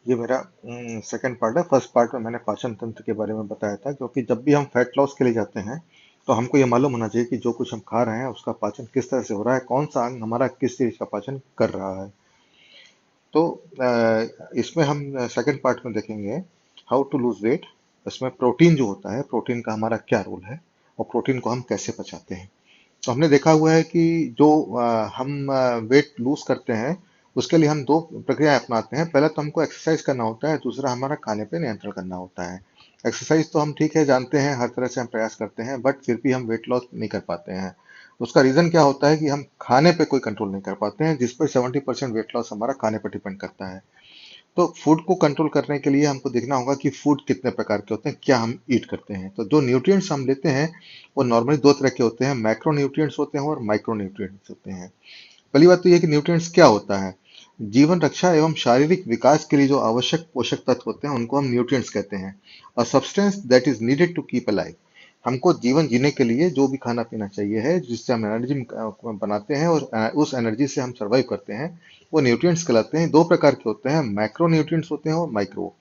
ये मेरा second part है। फर्स्ट पार्ट में मैंने पाचन तंत्र के बारे में बताया था, क्योंकि जब भी हम फैट लॉस के लिए जाते हैं तो हमको ये मालूम होना चाहिए कि जो कुछ हम खा रहे हैं उसका पाचन किस तरह से हो रहा है, कौन सा अंग हमारा किस चीज का पाचन कर रहा है। तो इसमें हम सेकंड पार्ट में देखेंगे हाउ टू लूज वेट। इसमें प्रोटीन जो होता है, प्रोटीन का हमारा क्या रोल है और प्रोटीन को हम कैसे पचाते हैं। तो हमने देखा हुआ है कि जो हम वेट लूज करते हैं उसके लिए हम दो प्रक्रिया अपनाते हैं। पहला तो हमको एक्सरसाइज करना होता है, दूसरा हमारा खाने पे नियंत्रण करना होता है। एक्सरसाइज तो हम ठीक है जानते हैं, हर तरह से हम प्रयास करते हैं, बट फिर भी हम वेट लॉस नहीं कर पाते हैं। उसका रीजन क्या होता है कि हम खाने पे कोई कंट्रोल नहीं कर पाते हैं, जिस पर 70% वेट लॉस हमारा खाने पर डिपेंड करता है। तो फूड को कंट्रोल करने के लिए हमको देखना होगा कि फूड कितने प्रकार के होते हैं, क्या हम ईट करते हैं। तो जो न्यूट्रिएंट्स हम लेते हैं वो नॉर्मली दो तरह के होते हैं, मैक्रो न्यूट्रिएंट्स होते हैं और माइक्रो न्यूट्रिएंट्स होते हैं। पहली बात तो ये कि न्यूट्रिएंट्स क्या होता है। जीवन रक्षा एवं शारीरिक विकास के लिए जो आवश्यक पोषक तत्व होते हैं उनको हम न्यूट्रिएंट्स कहते हैं। A substance that is needed to keep alive. हमको जीवन जीने के लिए जो भी खाना पीना चाहिए है, जिससे हम एनर्जी बनाते हैं और उस एनर्जी से हम सर्वाइव करते हैं, वो न्यूट्रिएंट्स कहलाते हैं। दो प्रकार के होते हैं, मैक्रो न्यूट्रिएंट्स होते हैं और माइक्रो।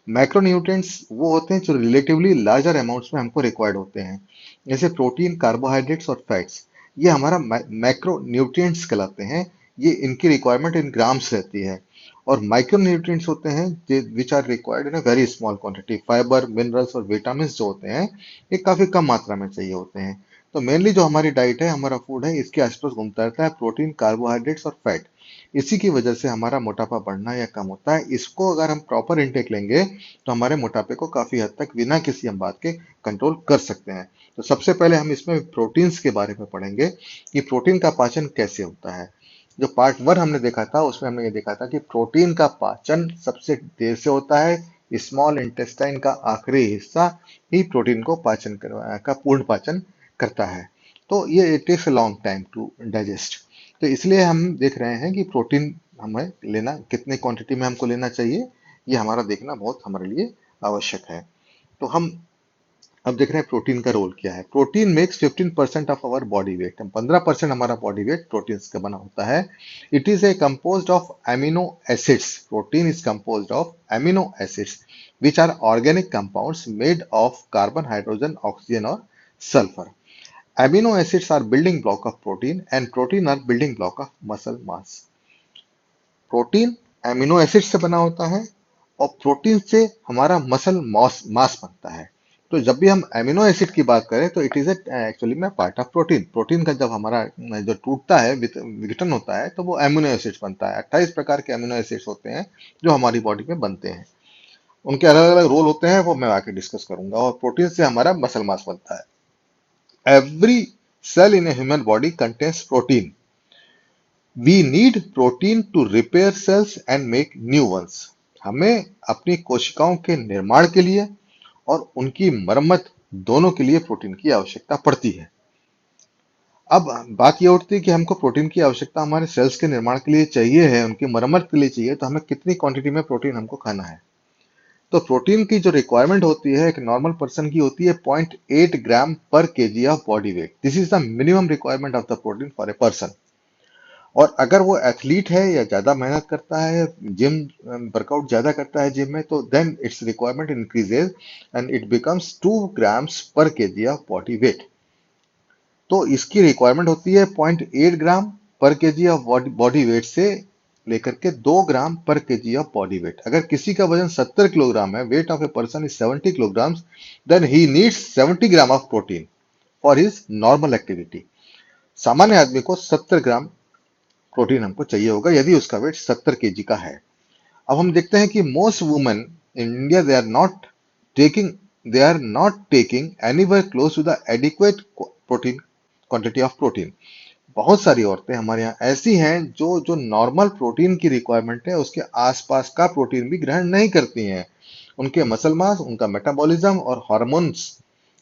मैक्रो न्यूट्रिएंट्स वो होते हैं जो रिलेटिवली लार्जर अमाउंट्स में हमको रिक्वायर्ड होते हैं, जैसे प्रोटीन, कार्बोहाइड्रेट्स और फैट्स। ये हमारा मैक्रो न्यूट्रिएंट्स कहलाते हैं। ये इनकी रिक्वायरमेंट इन ग्राम्स रहती है। और माइक्रो न्यूट्रिएंट्स होते हैं which are required in a very small quantity. Fibre, minerals और विटामिन जो होते हैं ये काफी कम मात्रा में चाहिए होते हैं। तो मेनली जो हमारी डाइट है, हमारा फूड है, इसके आसपास घूमता रहता है प्रोटीन, कार्बोहाइड्रेट्स और फैट। इसी की वजह से हमारा मोटापा बढ़ना या कम होता है। इसको अगर हम प्रॉपर इंटेक लेंगे तो हमारे मोटापे को काफी हद तक बिना किसी हम बात के कंट्रोल कर सकते हैं। तो सबसे पहले हम इसमें प्रोटीन्स के बारे में पढ़ेंगे कि प्रोटीन का पाचन कैसे होता है। जो पार्ट वन हमने देखा था उसमें हमने ये देखा था कि प्रोटीन का पाचन सबसे देर से होता है। स्मॉल इंटेस्टाइन का आखिरी हिस्सा ही प्रोटीन को का पूर्ण पाचन करता है। तो ये it takes a long time to digest. तो इसलिए हम देख रहे हैं कि प्रोटीन हमें लेना कितने क्वांटिटी में हमको लेना चाहिए, ये हमारा देखना बहुत हमारे लिए आवश्यक है। तो हम अब देख रहे हैं प्रोटीन का रोल क्या है। Protein makes 15% of our body weight. 15% हमारा बॉडी वेट प्रोटीन का बना होता है। It is a composed of amino acids. Protein is composed of amino acids which are organic compounds made of carbon, hydrogen, oxygen और sulphur. Amino acids are building block of protein and protein are building block of muscle mass. Protein amino acid से बना होता है और protein से हमारा muscle mass मास बनता है। तो जब भी हम एमिनो एसिड की बात करें तो इट इज एक्चुअली में पार्ट ऑफ प्रोटीन। प्रोटीन का जब हमारा जो टूटता है, विघटन होता है, तो वो एमिनो एसिड्स बनता है। 28 प्रकार के एमिनो एसिड्स होते हैं जो हमारी बॉडी में बनते हैं। उनके अलग अलग रोल होते हैं, वो मैं आके डिस्कस करूंगा। और प्रोटीन से हमारा मसल मास बनता है। Every cell in a human body contains protein. We need protein to repair cells and make new ones. हमें अपनी कोशिकाओं के निर्माण के लिए और उनकी मरम्मत दोनों के लिए प्रोटीन की आवश्यकता पड़ती है। अब बात यह उठती है कि हमको प्रोटीन की आवश्यकता हमारे सेल्स के निर्माण के लिए चाहिए है, उनकी मरम्मत के लिए चाहिए, तो हमें कितनी क्वांटिटी में प्रोटीन हमको खाना है। तो प्रोटीन की जो रिक्वायरमेंट होती है एक नॉर्मल पर्सन की होती है 0.8 ग्राम पर kg of body wait. This is the minimum requirement of the protein for a person. और अगर वो एथलीट है या ज्यादा मेहनत करता है, जिम वर्कआउट ज्यादा करता है जिम में, तो then its requirement increases and it becomes 2 grams per kg of body weight. तो इसकी रिक्वायरमेंट होती है 0.8 ग्राम पर केजी ऑफ बॉडी वेट से लेकर के 2 ग्राम पर केजी ऑफ बॉडी वेट। अगर किसी का वजन 70 किलोग्राम है, weight of a person is 70 kilograms, then he needs 70 gram of protein for his normal activity. सामान्य आदमी को 70 ग्राम प्रोटीन हमको चाहिए होगा यदि उसका वेट 70 केजी का है। अब हम देखते हैं कि most women in India taking they are not taking anywhere close to the adequate protein quantity of protein. बहुत सारी औरतें हमारे यहाँ ऐसी हैं जो जो नॉर्मल प्रोटीन की रिक्वायरमेंट है उसके आसपास का प्रोटीन भी ग्रहण नहीं करती हैं। उनके मसल मास, उनका मेटाबॉलिज्म और हार्मोन्स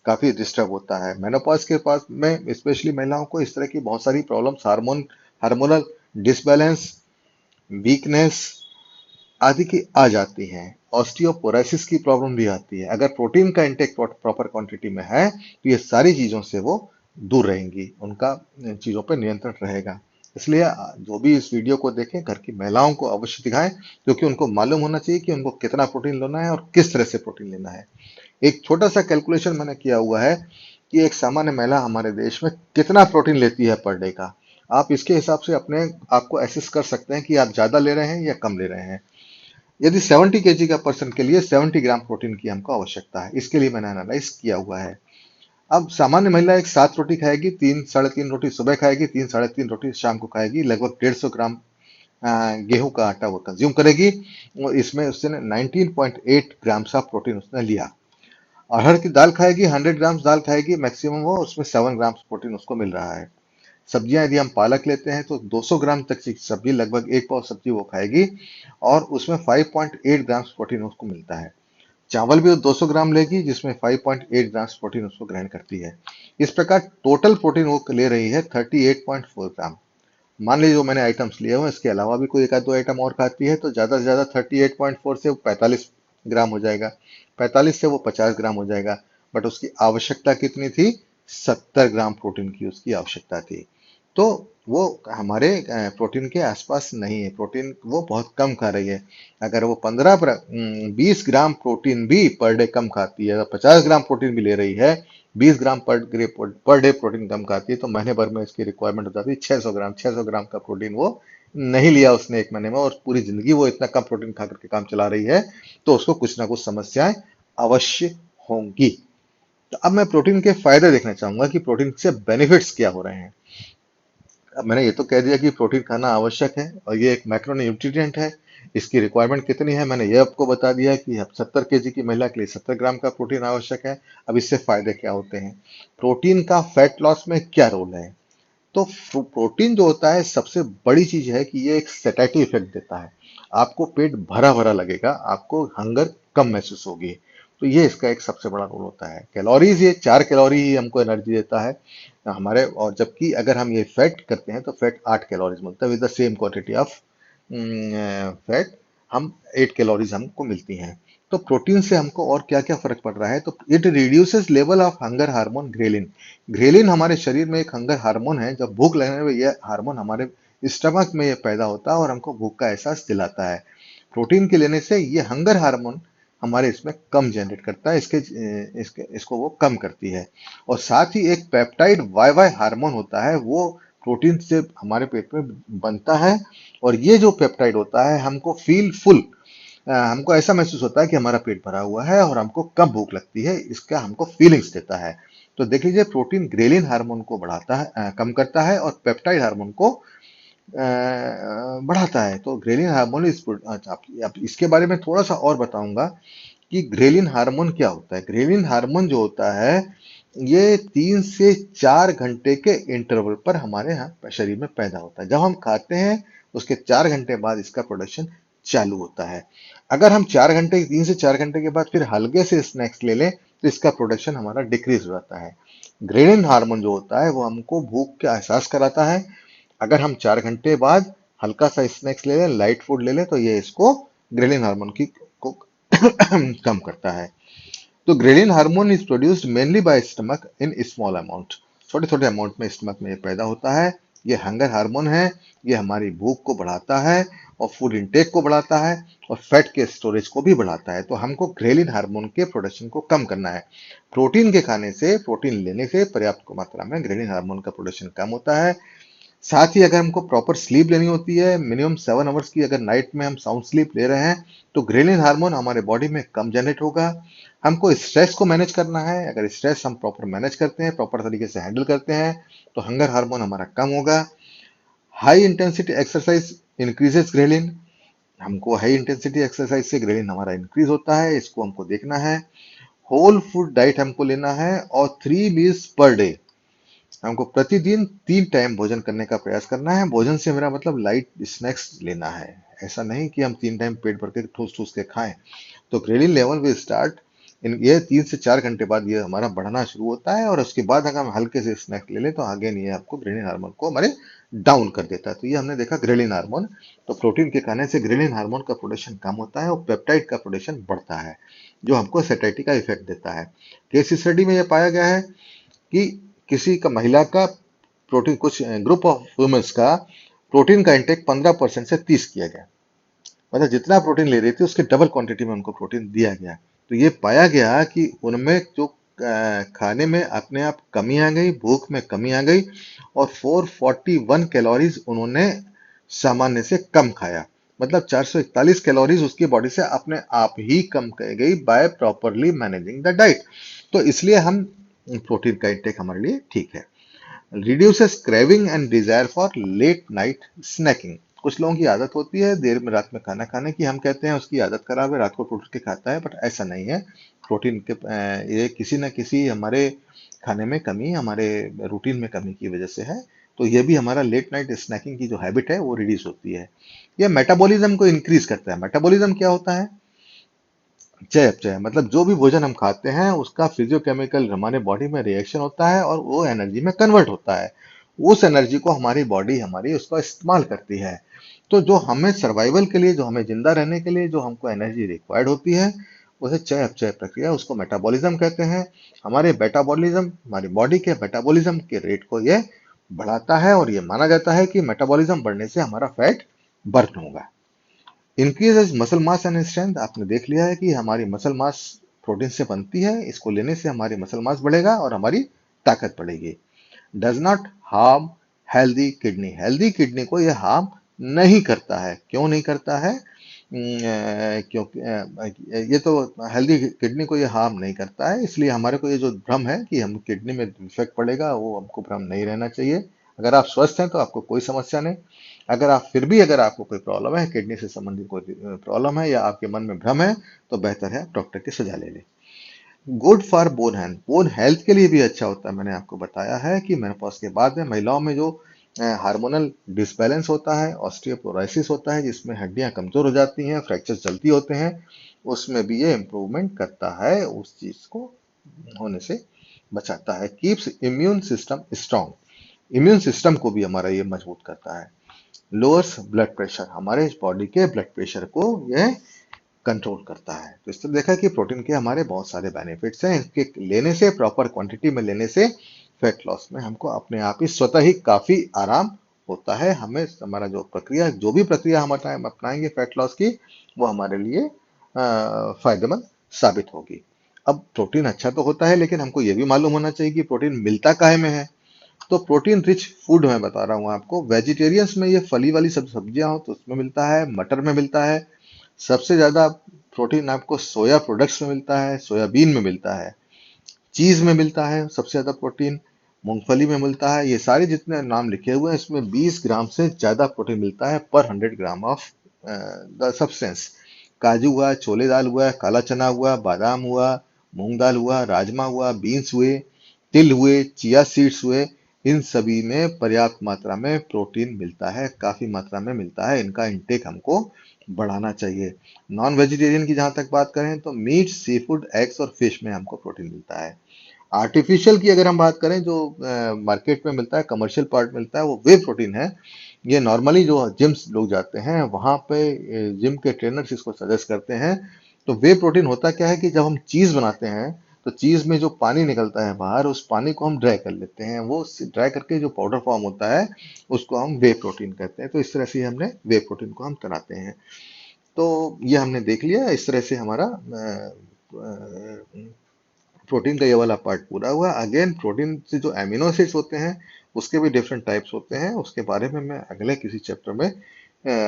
काफी डिस्टर्ब होता है। मेनोपॉज के पास में स्पेशली महिलाओं को इस तरह की बहुत सारी प्रॉब्लम्स, हार्मोनल डिसबैलेंस, वीकनेस आदि की आ जाती हैं। ऑस्टियोपोरोसिस की प्रॉब्लम भी आती है। अगर प्रोटीन का इंटेक प्रॉपर क्वांटिटी में है तो ये सारी चीजों से वो दूर रहेंगी, उनका चीजों पर नियंत्रण रहेगा। इसलिए जो भी इस वीडियो को देखें घर की महिलाओं को अवश्य दिखाएं, क्योंकि उनको मालूम होना चाहिए कि उनको कितना प्रोटीन लेना है और किस तरह से प्रोटीन लेना है। एक छोटा सा कैलकुलेशन मैंने किया हुआ है कि एक सामान्य महिला हमारे देश में कितना प्रोटीन लेती है पर डे का। आप इसके हिसाब से अपने आप को एसेस कर सकते हैं कि आप ज्यादा ले रहे हैं या कम ले रहे हैं। यदि 70 kg का पर्सन के लिए 70 ग्राम प्रोटीन की हमको आवश्यकता है, इसके लिए मैंने एनालाइज किया हुआ है। अब सामान्य महिला एक 7 रोटी खाएगी, 3 साढ़े 3 रोटी सुबह खाएगी, 3 साढ़े 3 रोटी शाम को खाएगी, लगभग 150 ग्राम गेहूं का आटा वो कंज्यूम करेगी, और इसमें उसने 19.8 ग्राम ऑफ प्रोटीन उसने लिया। अरहर की दाल खाएगी, 100 ग्राम दाल खाएगी मैक्सिमम, वो उसमें 7 ग्राम प्रोटीन उसको मिल रहा है। सब्जियां यदि हम पालक लेते हैं तो 200 ग्राम तक की सब्जी, लगभग एक पाव सब्जी वो खाएगी, और उसमें 5.8 ग्राम प्रोटीन उसको मिलता है। चावल भी वो 200 ग्राम लेगी, जिसमें 5.8 ग्राम प्रोटीन उसको ग्रहण करती है। इस प्रकार टोटल प्रोटीन वो ले रही है 38.4 ग्राम। मान लीजिए जो मैंने आइटम्स लिए हुए इसके अलावा भी कोई एक आध दो आइटम और खाती है, तो ज्यादा से ज्यादा 38.4 से 45 ग्राम हो जाएगा, 45 से वो 50 ग्राम हो जाएगा। बट उसकी आवश्यकता कितनी थी? 70 ग्राम प्रोटीन की उसकी आवश्यकता थी। तो वो हमारे प्रोटीन के आसपास नहीं है, प्रोटीन वो बहुत कम खा रही है। अगर वो 20 ग्राम प्रोटीन भी पर डे कम खाती है, 50 ग्राम प्रोटीन भी ले रही है, 20 ग्राम पर डे प्रोटीन कम खाती है, तो महीने भर में इसकी रिक्वायरमेंट हो जाती है 600 ग्राम। 600 ग्राम का प्रोटीन वो नहीं लिया उसने एक महीने में, और पूरी जिंदगी वो इतना कम प्रोटीन खा करके काम चला रही है, तो उसको कुछ ना कुछ समस्याएं अवश्य होंगी। तो अब मैं प्रोटीन के फायदे देखना चाहूंगा कि प्रोटीन से बेनिफिट्स क्या हो रहे हैं। अब मैंने ये तो कह दिया कि प्रोटीन खाना आवश्यक है और ये एक मैक्रोन्यूट्रिएंट है। इसकी रिक्वायरमेंट कितनी है मैंने ये आपको बता दिया कि अब 70 kg की महिला के लिए 70 ग्राम का प्रोटीन आवश्यक है। अब इससे फायदे क्या होते हैं? प्रोटीन का फैट लॉस में क्या रोल है? तो प्रोटीन जो होता है सबसे बड़ी चीज है कि ये एक सेटेटिव इफेक्ट देता है। आपको पेट भरा भरा लगेगा, आपको हंगर कम महसूस होगी। तो ये इसका एक सबसे बड़ा रोल होता है। कैलोरीज, ये 4 कैलोरी ही हमको एनर्जी देता है हमारे, और जबकि अगर हम ये फैट करते हैं तो फैट 8 कैलोरीज मिलता है। With the same quantity of fat हम 8 कैलोरीज हमको मिलती हैं। तो प्रोटीन से हमको और क्या क्या फर्क पड़ रहा है? तो it reduces level of hunger hormone ghrelin. Ghrelin हमारे शरीर में एक हंगर हार्मोन है, जब भूख लगने में यह हार्मोन हमारे स्टमक में ये पैदा होता है और हमको भूख का एहसास दिलाता है। प्रोटीन के लेने से ये हंगर हार्मोन हमारे इसमें कम जनरेट करता है, इसको वो कम करती है। और साथ ही एक पेप्टाइड वाई वाई हार्मोन होता है, वो प्रोटीन से हमारे पेट में बनता है, और ये जो पेप्टाइड होता है हमको फील फुल, हमको ऐसा महसूस होता है कि हमारा पेट भरा हुआ है और हमको कम भूख लगती है, इसका हमको फीलिंग्स देता है। तो देख लीजिए, प्रोटीन ग्रेलिन हार्मोन को बढ़ाता है, कम करता है, और पेप्टाइड हार्मोन को बढ़ाता है। तो ग्रेलिन हार्मोन अच्छा, आप इसके बारे में थोड़ा सा और बताऊंगा कि ग्रेलिन हार्मोन क्या होता है। ग्रेलिन हार्मोन जो होता है ये 3 से 4 घंटे के इंटरवल पर हमारे यहाँ शरीर में पैदा होता है। जब हम खाते हैं उसके 4 घंटे बाद इसका प्रोडक्शन चालू होता है। अगर हम 4 घंटे, 3 से 4 घंटे के बाद फिर हल्के से स्नैक्स ले लें तो इसका प्रोडक्शन हमारा डिक्रीज हो जाता है। ग्रेलिन हार्मोन जो होता है वो हमको भूख का एहसास कराता है। अगर हम 4 घंटे बाद हल्का सा स्नैक्स ले लें, लाइट फूड ले लें, तो ये इसको ग्रेलिन हार्मोन की को कम करता है। तो ghrelin hormone is produced mainly by stomach in small amount. छोटे छोटे अमाउंट में स्टमक में ये पैदा होता है। ये हंगर हार्मोन है, ये हमारी भूख को बढ़ाता है और फूड इंटेक को बढ़ाता है और फैट के स्टोरेज को भी बढ़ाता है। तो हमको ग्रेलिन हार्मोन के प्रोडक्शन को कम करना है। प्रोटीन के खाने से, प्रोटीन लेने से पर्याप्त मात्रा में ग्रेलिन हार्मोन का प्रोडक्शन कम होता है। साथ ही अगर हमको प्रॉपर स्लीप लेनी होती है, मिनिमम 7 आवर्स की अगर नाइट में हम साउंड स्लीप ले रहे हैं, तो ग्रेलिन हार्मोन हमारे बॉडी में कम जनरेट होगा। हमको स्ट्रेस को मैनेज करना है, अगर स्ट्रेस हम प्रॉपर मैनेज करते हैं, प्रॉपर तरीके से हैंडल करते हैं, तो हंगर हार्मोन हमारा कम होगा। High intensity exercise increases ghrelin. हमको हाई इंटेंसिटी एक्सरसाइज से ग्रेलिन हमारा इंक्रीज होता है, इसको हमको देखना है। होल फूड डाइट हमको लेना है, और 3 मील्स पर डे, हमको प्रतिदिन 3 टाइम भोजन करने का प्रयास करना है। भोजन से मेरा मतलब लाइट स्नैक्स लेना है, ऐसा नहीं कि हम 3 टाइम पेट भर के ठूस ठूस के खाएं। तो ghrelin level will start in ये 3 से 4 घंटे बाद ये हमारा बढ़ना शुरू होता है, और उसके बाद अगर हम हल्के से स्नैक ले लें तो अगेन ये आपको ग्रेलिन हार्मोन को हमारे डाउन कर देता है। तो ये हमने देखा ग्रेलिन हार्मोन। तो प्रोटीन के खाने से ग्रेलिन हार्मोन का प्रोडक्शन कम होता है और पेप्टाइड का प्रोडक्शन बढ़ता है, जो हमको सेटेटी का इफेक्ट देता है। केस स्टडी में यह पाया गया है कि किसी का महिला का प्रोटीन, कुछ ग्रुप ऑफ वुमेन्स का प्रोटीन का इंटेक 15% से 30 किया गया। मतलब जितना प्रोटीन ले रही थी उसके डबल क्वांटिटी में उनको प्रोटीन दिया गया। तो ये पाया गया कि उनमें जो खाने में अपने आप कमी आ गई, भूख में कमी आ गई, और 441 कैलोरीज उन्होंने सामान्य से कम खाया। मतलब 441 कैलोरीज उसकी बॉडी से अपने आप ही कम कर गई by properly managing the diet. तो इसलिए हम प्रोटीन का इंटेक हमारे लिए ठीक है। Reduces craving and desire for late night snacking. कुछ लोगों की आदत होती है देर में रात में खाना खाने की, हम कहते हैं उसकी आदत खराब है, रात को टूट के खाता है, बट ऐसा नहीं है। प्रोटीन के ये किसी न किसी हमारे खाने में कमी, हमारे रूटीन में कमी की वजह से है। तो ये भी हमारा लेट नाइट स्नैकिंग की जो हैबिट है वो रिड्यूस होती है। ये मेटाबॉलिज्म को इंक्रीज करता है। मेटाबॉलिज्म क्या होता है? चयापचय, मतलब जो भी भोजन हम खाते हैं उसका फिजियोकेमिकल हमारे बॉडी में रिएक्शन होता है और वो एनर्जी में कन्वर्ट होता है। उस एनर्जी को हमारी बॉडी हमारी उसका इस्तेमाल करती है। तो जो हमें सर्वाइवल के लिए, जो हमें जिंदा रहने के लिए जो हमको एनर्जी रिक्वायर्ड होती है, उसे चयापचय प्रक्रिया, उसको मेटाबॉलिज्म कहते हैं। हमारे मेटाबॉलिज्म, हमारी बॉडी के मेटाबॉलिज्म के रेट को ये बढ़ाता है, और ये माना जाता है कि मेटाबॉलिज्म बढ़ने से हमारा फैट बर्न होगा। Increases muscle mass and strength. आपने देख लिया है कि हमारी मसल मास प्रोटीन से बनती है, इसको लेने से हमारी मसल मास बढ़ेगा और हमारी ताकत बढ़ेगी। Does not harm healthy kidney. Healthy kidney को यह हार्म नहीं करता है। क्यों नहीं करता है? क्योंकि ये तो हेल्दी किडनी को ये हार्म नहीं करता है, इसलिए हमारे को ये जो भ्रम है कि हम किडनी में इफेक्ट पड़ेगा, वो हमको भ्रम नहीं रहना चाहिए। अगर आप स्वस्थ हैं तो आपको कोई समस्या नहीं। अगर आप फिर भी, अगर आपको कोई प्रॉब्लम है, किडनी से संबंधित कोई प्रॉब्लम है या आपके मन में भ्रम है, तो बेहतर है आप डॉक्टर की सलाह ले लें। Good for bone health. Bone health के लिए भी अच्छा होता है। मैंने आपको बताया है कि मेनोपॉज के बाद में महिलाओं में जो हार्मोनल डिसबैलेंस होता है, ऑस्टियोपोरोसिस होता है, जिसमें हड्डियां कमजोर हो जाती हैं, फ्रैक्चर्स जल्दी होते हैं, उसमें भी ये इंप्रूवमेंट करता है, उस चीज को होने से बचाता है। Keeps immune system strong. Immune system को भी हमारा ये मजबूत करता है। Lowers blood pressure. हमारे बॉडी के ब्लड प्रेशर को यह कंट्रोल करता है। तो इस तरह देखा कि प्रोटीन के हमारे बहुत सारे बेनिफिट्स हैं। इनके लेने से, प्रॉपर क्वांटिटी में लेने से फैट लॉस में हमको अपने आप ही स्वतः ही काफी आराम होता है। हमें हमारा जो प्रक्रिया, जो भी प्रक्रिया हम अपनाएंगे फैट लॉस की, वो हमारे लिए फायदेमंद साबित होगी। अब प्रोटीन अच्छा तो होता है, लेकिन हमको ये भी मालूम होना चाहिए कि प्रोटीन मिलता काहे में है। तो प्रोटीन रिच फूड मैं बता रहा हूँ आपको। वेजिटेरियंस में ये फली वाली सब सब्जियां हो तो उसमें मिलता है, मटर में मिलता है। सबसे ज्यादा प्रोटीन आपको सोया प्रोडक्ट्स में मिलता है, सोयाबीन में मिलता है, चीज में मिलता है सबसे ज्यादा प्रोटीन, मूंगफली में मिलता है। ये सारे जितने नाम लिखे हुए हैं, इसमें 20 ग्राम से ज्यादा प्रोटीन मिलता है पर 100 ग्राम ऑफ द सब्सटेंस। काजू हुआ, छोले दाल हुआ, काला चना हुआ, बादाम हुआ, मूंग दाल हुआ, राजमा हुआ, बीन्स हुए, तिल हुए, चिया सीड्स हुए, इन सभी में पर्याप्त मात्रा में प्रोटीन मिलता है, काफी मात्रा में मिलता है। इनका इंटेक हमको बढ़ाना चाहिए। नॉन वेजिटेरियन की जहां तक बात करें तो मीट, सी फूड, एग्स और फिश में हमको प्रोटीन मिलता है। आर्टिफिशियल की अगर हम बात करें, जो मार्केट में मिलता है, कमर्शियल पार्ट मिलता है, वो वे प्रोटीन है। ये नॉर्मली जो जिम्स लोग जाते हैं वहां पे जिम के ट्रेनर्स इसको सजेस्ट करते हैं। तो वे प्रोटीन होता क्या है कि जब हम चीज बनाते हैं तो चीज में जो पानी निकलता है बाहर, उस पानी को हम ड्राई कर लेते हैं। वो ड्राई करके जो पाउडर फॉर्म होता है उसको हम वे प्रोटीन कहते हैं। तो इस तरह से हमने वे प्रोटीन को हम बनाते हैं। तो ये हमने देख लिया, इस तरह से हमारा प्रोटीन का ये वाला पार्ट पूरा हुआ। अगेन प्रोटीन से जो एमिनो एसिड्स होते हैं उसके भी डिफरेंट टाइप्स होते हैं, उसके बारे में मैं अगले किसी चैप्टर में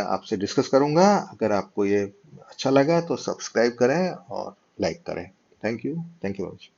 आपसे डिस्कस करूंगा। अगर आपको ये अच्छा लगा तो सब्सक्राइब करें और लाइक करें। Thank you, thank you very much.